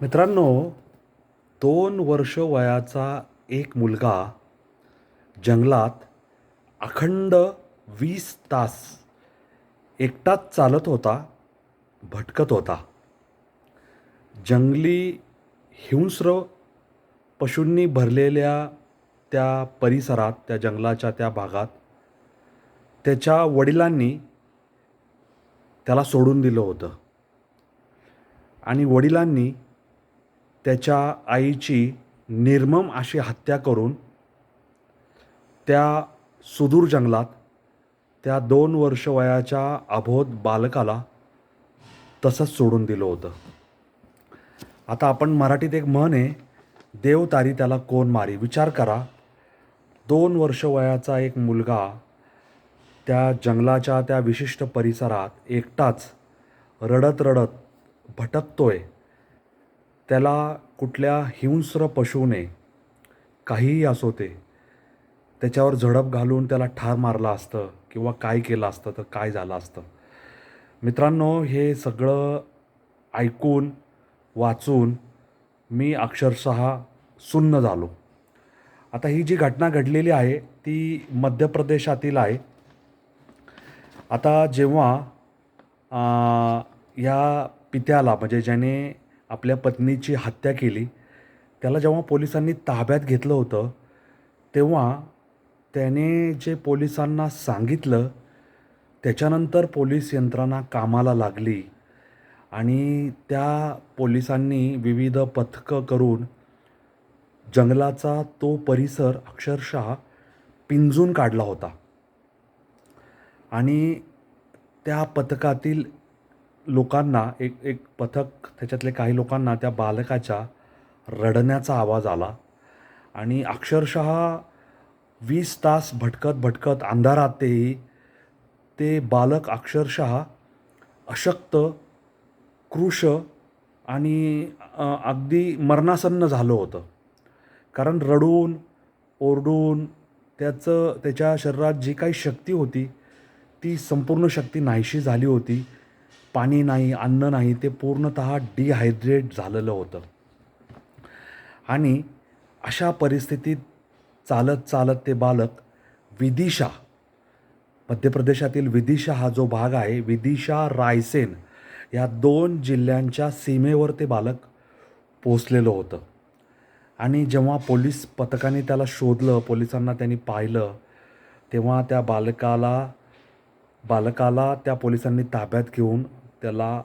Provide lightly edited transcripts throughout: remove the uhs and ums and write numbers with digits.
मित्रांनो, 2 वर्ष वयाचा एक मुलगा जंगलात अखंड 20 तास एकटाच चालत होता, भटकत होता. जंगली हिंस्र पशूंनी भरलेल्या त्या परिसरात, त्या जंगलाच्या त्या भागात त्याच्या वडिलांनी त्याला सोडून दिलं होतं आणि वडिलांनी त्याच्या आईची निर्मम अशी हत्या करून त्या सुदूर जंगलात त्या 2 वर्ष वयाच्या अबोध बालकाला तसंच सोडून दिलं होतं. आता आपण मराठीत एक म्हण आहे, देव तारी त्याला कोण मारी. विचार करा, 2 वर्ष वयाचा एक मुलगा त्या जंगलाच्या त्या विशिष्ट परिसरात एकटाच रडत रडत भटकतोय. त्याला कुठल्या हिंस्र पशूने, काहीही असो ते, त्याच्यावर झडप घालून त्याला ठार मारलं असतं किंवा काय केलं असतं तर काय झालं असतं. मित्रांनो, हे सगळं ऐकून वाचून मी अक्षरशः सुन्न झालो. आता ही जी घटना घडलेली आहे ती मध्य प्रदेशातील आहे. आता जेव्हा या पित्याला, म्हणजे ज्याने आपल्या पत्नीची हत्या केली, त्याला जेव्हा पोलिसांनी ताब्यात घेतलं होतं, तेव्हा त्याने जे पोलिसांना सांगितलं, त्याच्यानंतर पोलीस यंत्रणा कामाला लागली आणि त्या पोलिसांनी विविध पथकं करून जंगलाचा तो परिसर अक्षरशः पिंजून काढला होता. आणि त्या पथकातील लोकांना, एक एक पथक, त्याच्यातले काही लोकांना त्या बालकाच्या रडण्याचा आवाज आला आणि अक्षरशः 20 तास भटकत भटकत अंधारातही ते बालक अक्षरशः अशक्त, कृश आणि अगदी मरणासन्न झालं होतं. कारण रडून, ओरडून त्याच्या शरीरात जी काही शक्ती होती ती संपूर्ण शक्ती नाहीशी झाली होती. पाणी नाही, अन्न नाही, ते पूर्णतः डिहायड्रेट झालेलं होतं. आणि अशा परिस्थितीत चालत चालत ते बालक विदिशा, मध्य प्रदेशातील विदिशा हा जो भाग आहे, विदिशा, रायसेन या 2 जिल्ह्यांच्या सीमेवर ते बालक पोचलेलं होतं. आणि जेव्हा पोलीस पथकाने त्याला शोधलं, पोलिसांना त्यांनी पाहिलं, तेव्हा त्या बालकाला त्या पोलिसांनी ताब्यात घेऊन त्याला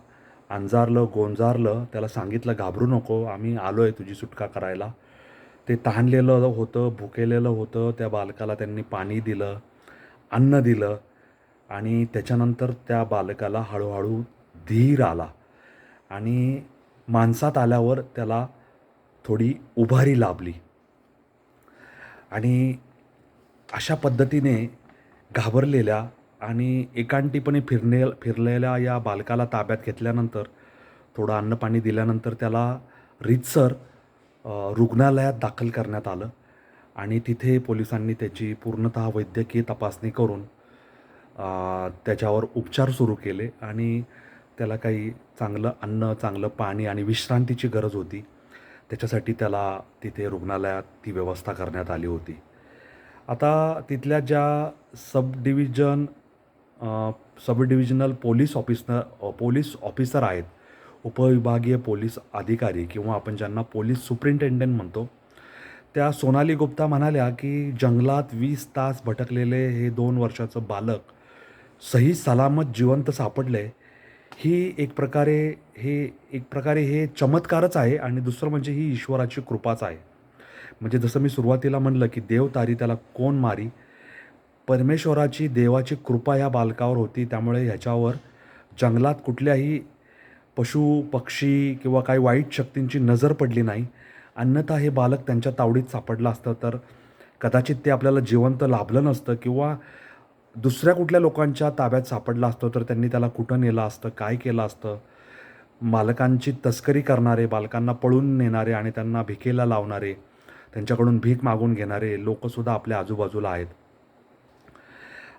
अंजारलं, गोंजारलं. त्याला सांगितलं, घाबरू नको, आम्ही आलो आहे तुझी सुटका करायला. ते तहानलेलं होतं, भुकेलेलं होतं. त्या बालकाला त्यांनी पाणी दिलं, अन्न दिलं आणि त्याच्यानंतर त्या बालकाला हळूहळू धीर आला आणि माणसात आल्यावर त्याला थोडी उभारी लाभली. आणि अशा पद्धतीने घाबरलेल्या आणि एकांटीपणे फिरलेल्या या बालकाला ताब्यात घेतल्यानंतर, थोडं अन्नपाणी दिल्यानंतर त्याला रीतसर रुग्णालयात दाखल करण्यात आलं आणि तिथे पोलिसांनी त्याची पूर्णतः वैद्यकीय तपासणी करून त्याच्यावर उपचार सुरू केले आणि त्याला काही चांगलं अन्न, चांगलं पाणी आणि विश्रांतीची गरज होती. त्याच्यासाठी त्याला तिथे रुग्णालयात ती व्यवस्था करण्यात आली होती. आता तिथल्या ज्या सब डिव्हिजनल पोलीस ऑफिसर आहेत, उपविभागीय पोलीस अधिकारी किंवा आपण ज्यांना पोलीस सुपरिंटेंडंट म्हणतो, त्या सोनाली गुप्ता म्हणाल्या की जंगलात 20 तास भटकलेले हे 2 वर्षाचं बालक सही सलामत जिवंत सापडले. ही एक प्रकारे चमत्कारच आहे आणि दुसरं म्हणजे ही ईश्वराची कृपाच आहे. म्हणजे जसं मी सुरुवातीला म्हणलं की देव तारी त्याला कोण मारी. परमेश्वराची, देवाची कृपा या बालकावर होती. त्यामुळे ह्याच्यावर जंगलात कुठल्याही पशु, पक्षी किंवा काही वाईट शक्तींची नजर पडली नाही. अन्यथा हे बालक त्यांच्या तावडीत सापडलं असतं तर कदाचित ते आपल्याला जिवंत लाभलं नसतं किंवा दुसऱ्या कुठल्या लोकांच्या ताब्यात सापडलं असतं तर त्यांनी त्याला कुठं नेलं असतं, काय केलं असतं. बालकांची तस्करी करणारे, बालकांना पळून नेणारे आणि त्यांना भिकेला लावणारे, त्यांच्याकडून भीक मागून घेणारे लोकंसुद्धा आपल्या आजूबाजूला आहेत.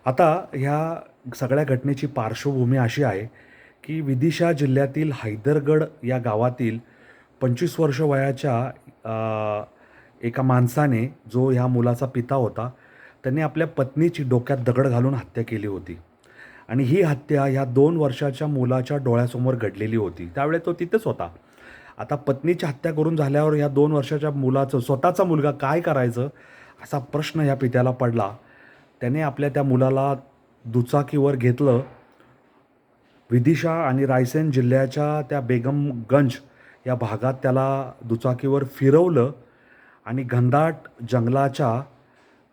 आता ह्या सगळ्या घटनेची पार्श्वभूमी अशी आहे की विदिशा जिल्ह्यातील हैदरगड या गावातील 25 वर्ष वयाच्या एका माणसाने, जो ह्या मुलाचा पिता होता, त्यांनी आपल्या पत्नीची डोक्यात दगड घालून हत्या केली होती. आणि ही हत्या ह्या 2 वर्षाच्या मुलाच्या डोळ्यासमोर घडलेली होती. त्यावेळेस तो तिथेच होता. आता पत्नीची हत्या करून झाल्यावर ह्या 2 वर्षाच्या मुलाचं, स्वतःचा मुलगा काय करायचं, असा प्रश्न ह्या पित्याला पडला. त्याने आपल्या त्या मुलाला दुचाकीवर घेतलं. विदिशा आणि रायसेन जिल्ह्याच्या त्या बेगमगंज या भागात त्याला दुचाकीवर फिरवलं आणि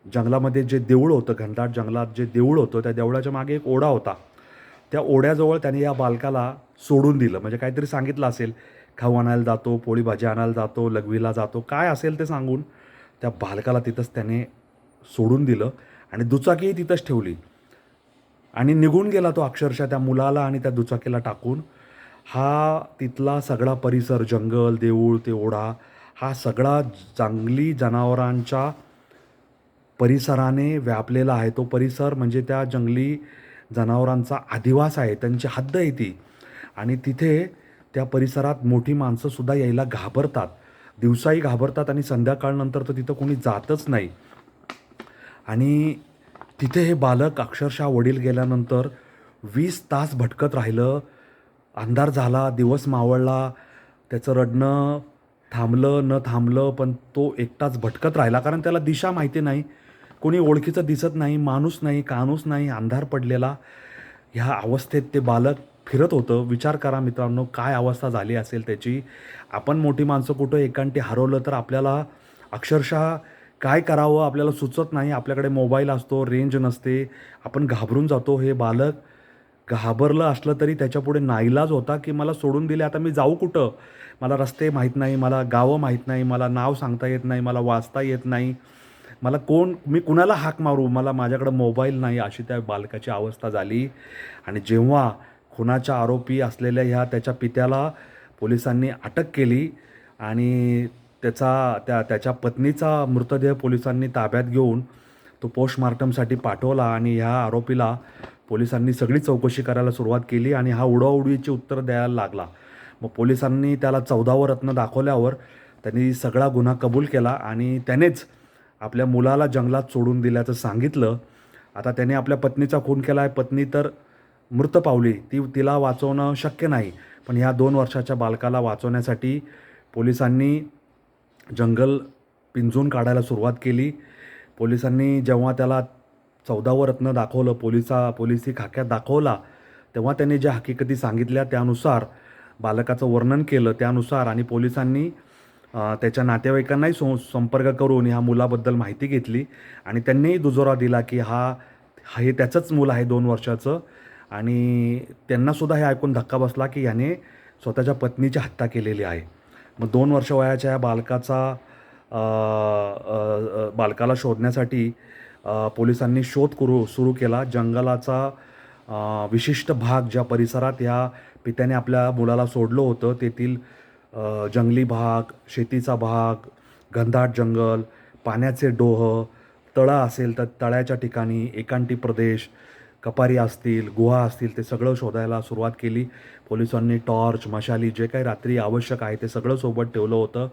जंगलामध्ये जे देऊळ होतं, घनदाट जंगलात जे देऊळ होतं, त्या देवळाच्या मागे एक ओढा होता. त्या ओढ्याजवळ त्याने या बालकाला सोडून दिलं. म्हणजे काहीतरी सांगितलं असेल, खाऊ आणायला जातो, पोळी भाजी आणायला जातो, लघवीला जातो, काय असेल ते सांगून त्या बालकाला तिथंच त्याने सोडून दिलं आणि दुचाकीही तिथंच ठेवली आणि निघून गेला तो अक्षरशः त्या मुलाला आणि त्या दुचाकीला टाकून. हा तिथला सगळा परिसर, जंगल, देऊळ, ते ओढा, हा सगळा जंगली जनावरांच्या परिसराने व्यापलेला आहे. तो परिसर म्हणजे त्या जंगली जनावरांचा अधिवास आहे, त्यांची हद्द आहे ती. आणि तिथे त्या परिसरात मोठी माणसंसुद्धा यायला घाबरतात. दिवसाही घाबरतात आणि संध्याकाळनंतर तर तिथं कोणी जातच नाही. आणि तिथे हे बालक अक्षरशः वडील गेल्यानंतर 20 तास भटकत राहिलं. अंधार झाला, दिवस मावळला, त्याचं रडणं थांबलं न थांबलं, पण तो एकटाच भटकत राहिला. कारण त्याला दिशा माहिती नाही, कोणी ओळखीचं दिसत नाही, माणूस नाही, काणूस नाही, अंधार पडलेला. ह्या अवस्थेत ते बालक फिरत होतं. विचार करा मित्रांनो, काय अवस्था झाली असेल त्याची. आपण मोठी माणसं कुठं एकांटी हरवलं तर आपल्याला अक्षरशः काय करावं आपल्याला सुचत नाही. आपल्याकडे मोबाईल असतो, रेंज नसते, आपण घाबरून जातो. हे बालक घाबरलं असलं तरी त्याच्यापुढे नाईलाज होता, की मला सोडून दिले, आता मी जाऊ कुठं? मला रस्ते माहीत नाही, मला गावं माहीत नाही, मला नाव सांगता येत नाही, मला वाचता येत नाही, मी कुणाला हाक मारू, माझ्याकडं मोबाईल नाही, अशी त्या बालकाची अवस्था झाली. आणि जेव्हा खुनाच्या आरोपी असलेल्या त्याच्या पित्याला पोलिसांनी अटक केली आणि त्याच्या पत्नीचा मृतदेह पोलिसांनी ताब्यात घेऊन तो पोस्टमार्टमसाठी पाठवला आणि ह्या आरोपीला पोलिसांनी सगळी चौकशी करायला सुरुवात केली आणि हा उडवाउडवीची उत्तर द्यायला लागला. मग पोलिसांनी त्याला 14व रत्न दाखवल्यावर त्यांनी सगळा गुन्हा कबूल केला आणि त्यानेच आपल्या मुलाला जंगलात सोडून दिल्याचं सांगितलं. आता त्याने आपल्या पत्नीचा खून केला आहे. पत्नी तर मृत पावली, तिला वाचवणं शक्य नाही. पण ह्या 2 वर्षाच्या बालकाला वाचवण्यासाठी पोलिसांनी जंगल पिंजून काढायला सुरुवात केली. पोलिसांनी जेव्हा त्याला 14व रत्न दाखवलं, पोलिसी खाक्यात दाखवला, तेव्हा त्यांनी ज्या हकीकती सांगितल्या त्यानुसार बालकाचं वर्णन केलं त्यानुसार आणि पोलिसांनी त्याच्या नातेवाईकांनाही संपर्क करून ह्या मुलाबद्दल माहिती घेतली आणि त्यांनीही दुजोरा दिला की हे त्याचंच मूल आहे 2 वर्षाचं. आणि त्यांनासुद्धा हे ऐकून धक्का बसला की याने स्वतःच्या पत्नीची हत्या केलेली आहे. मग 2 वर्ष वयाच्या या बालकाला शोधण्यासाठी पोलिसांनी शोध सुरू केला. जंगलाचा विशिष्ट भाग, ज्या परिसरात ह्या पित्याने आपल्या मुलाला सोडलं होतं, तेथील जंगली भाग, शेतीचा भाग, घनदाट जंगल, पाण्याचे डोह, तळं असेल तर तळ्याच्या ठिकाणी, एकांटी प्रदेश, कपारी असतील, गुहा असतील, ते सगळं शोधायला सुरुवात केली. पोलिसांनी टॉर्च, मशाली, जे काही रात्री आवश्यक आहे ते सगळं सोबत ठेवलं होतं.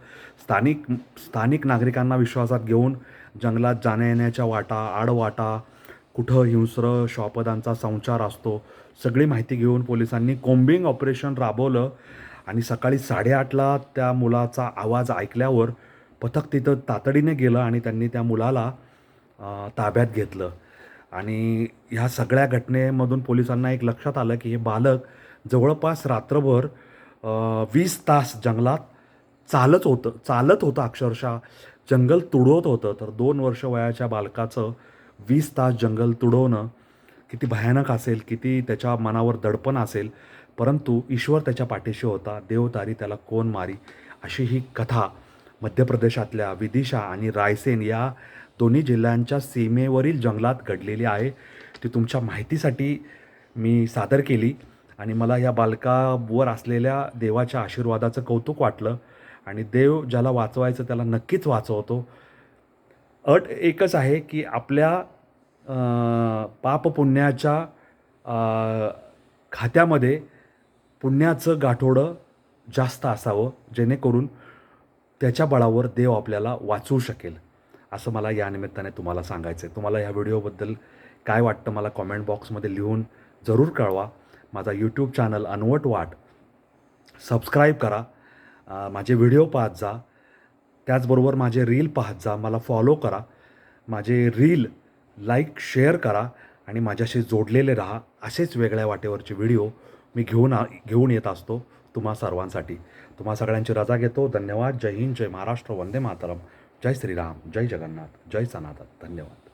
स्थानिक नागरिकांना विश्वासात घेऊन जंगलात जाण्या-येण्याच्या वाटा, आडवाटा, कुठं हिंस्र श्वापदांचा संचार असतो, सगळी माहिती घेऊन पोलिसांनी कोम्बिंग ऑपरेशन राबवलं. आणि सकाळी 8:30ला त्या मुलाचा आवाज ऐकल्यावर पथक तिथं तातडीने गेलं आणि त्यांनी त्या मुलाला ताब्यात घेतलं. आणि ह्या सगळ्या घटनेमधून पोलिसांना एक लक्षात आलं की हे बालक जवळपास रात्रभर 20 तास जंगलात चालत होतं अक्षरशः, जंगल तुडवत होतं. तर 2 वर्ष वयाच्या बालकाचं 20 तास जंगल तुडवणं किती भयानक असेल, किती त्याच्या मनावर दडपण असेल. परंतु ईश्वर त्याच्या पाठीशी होता, देवतारी त्याला कोण मारी, अशी ही कथा मध्य प्रदेशातल्या विदिशा आणि रायसेन या दोन्ही जिल्ह्यांच्या सीमेवरील जंगलात घडलेली आहे. ती तुमच्या माहितीसाठी मी सादर केली आणि मला या बालकावर असलेल्या देवाच्या आशीर्वादाचं कौतुक वाटलं. आणि देव ज्याला वाचवायचं त्याला नक्कीच वाचवतो. अट एकच आहे की आपल्या पापपुण्याच्या खात्यामध्ये पुण्याचं गाठोडं जास्त असावं, जेणेकरून त्याच्या बळावर देव आपल्याला वाचवू शकेल, असं मला या निमित्ताने तुम्हाला सांगायचं आहे. तुम्हाला ह्या व्हिडिओबद्दल काय वाटतं मला कॉमेंट बॉक्समध्ये लिहून जरूर कळवा. माझा यूट्यूब चॅनल अनवट वाट सबस्क्राईब करा. माझे व्हिडिओ पाहत जा. त्याचबरोबर माझे रील पाहत जा. मला फॉलो करा. माझे रील लाईक, शेअर करा आणि माझ्याशी जोडलेले राहा. असेच वेगळ्या वाटेवरचे व्हिडिओ मी घेऊन येत असतो तुम्हा सर्वांसाठी. तुम्हा सगळ्यांची रजा घेतो. धन्यवाद. जय हिंद, जय महाराष्ट्र, वंदे मातरम, जय श्रीराम, जय जगन्नाथ, जय सनातन. धन्यवाद.